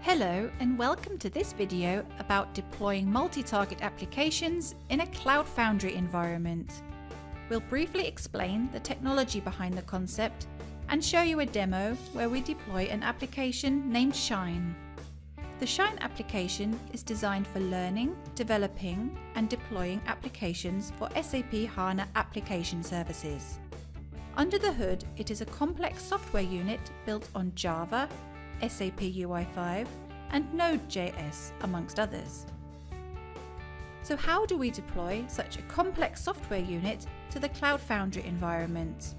Hello and welcome to this video about deploying multi-target applications in a Cloud Foundry environment. We'll briefly explain the technology behind the concept and show you a demo where we deploy an application named Shine. The Shine application is designed for learning, developing and deploying applications for SAP HANA application services. Under the hood, it is a complex software unit built on Java, SAP UI5 and Node.js, amongst others. So how do we deploy such a complex software unit to the Cloud Foundry environment?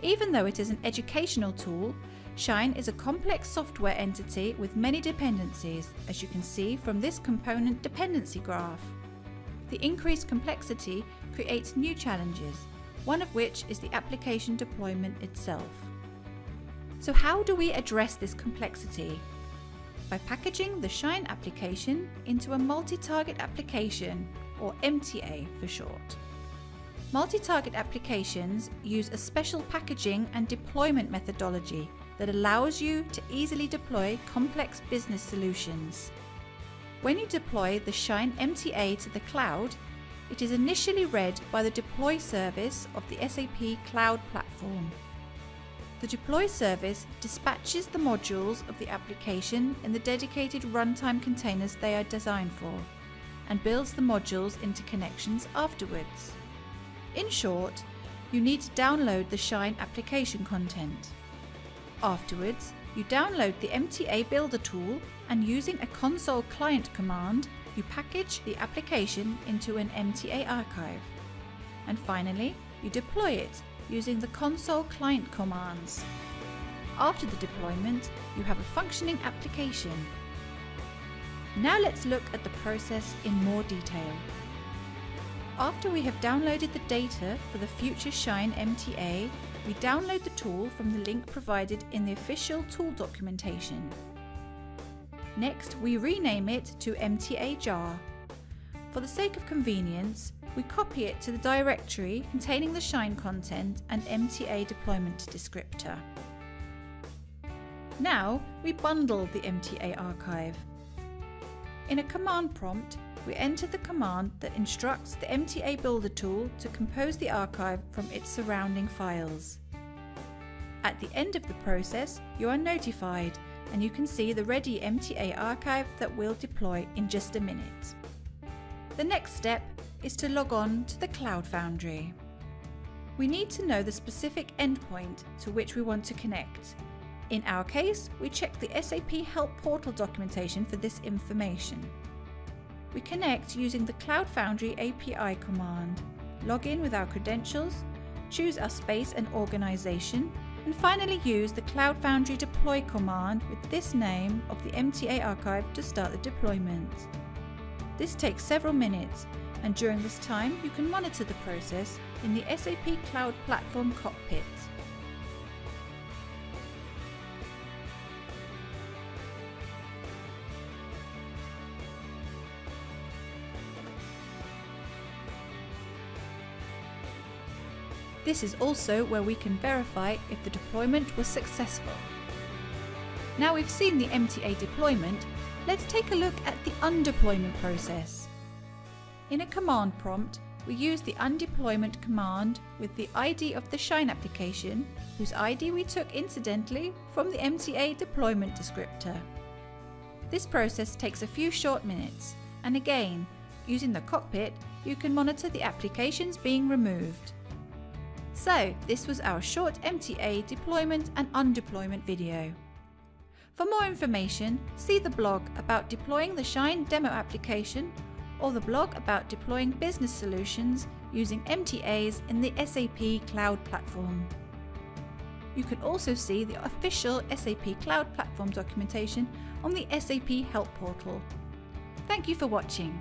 Even though it is an educational tool, Shine is a complex software entity with many dependencies, as you can see from this component dependency graph. The increased complexity creates new challenges, one of which is the application deployment itself. So how do we address this complexity? By packaging the Shine application into a multi-target application, or MTA for short. Multi-target applications use a special packaging and deployment methodology that allows you to easily deploy complex business solutions. When you deploy the Shine MTA to the cloud, it is initially read by the deploy service of the SAP Cloud Platform. The deploy service dispatches the modules of the application in the dedicated runtime containers they are designed for, and builds the modules into connections afterwards. In short, you need to download the Shine application content. Afterwards, you download the MTA Builder tool and using a console client command, you package the application into an MTA archive. And finally, you deploy it using the console client commands. After the deployment, you have a functioning application. Now let's look at the process in more detail. After we have downloaded the data for the future Shine MTA, we download the tool from the link provided in the official tool documentation. Next, we rename it to MTA jar. For the sake of convenience, we copy it to the directory containing the Shine content and MTA deployment descriptor. Now we bundle the MTA archive. In a command prompt, we enter the command that instructs the MTA Builder tool to compose the archive from its surrounding files. At the end of the process, you are notified and you can see the ready MTA archive that we'll deploy in just a minute. The next step is to log on to the Cloud Foundry. We need to know the specific endpoint to which we want to connect. In our case, we check the SAP Help Portal documentation for this information. We connect using the Cloud Foundry API command, log in with our credentials, choose our space and organization, and finally use the Cloud Foundry deploy command with this name of the MTA archive to start the deployment. This takes several minutes, and during this time you can monitor the process in the SAP Cloud Platform cockpit. This is also where we can verify if the deployment was successful. Now we've seen the MTA deployment, let's take a look at the undeployment process. In a command prompt, we use the undeployment command with the ID of the Shine application, whose ID we took incidentally from the MTA deployment descriptor. This process takes a few short minutes, and again, using the cockpit, you can monitor the applications being removed. So, this was our short MTA deployment and undeployment video. For more information, see the blog about deploying the Shine demo application or the blog about deploying business solutions using MTAs in the SAP Cloud Platform. You can also see the official SAP Cloud Platform documentation on the SAP Help portal. Thank you for watching.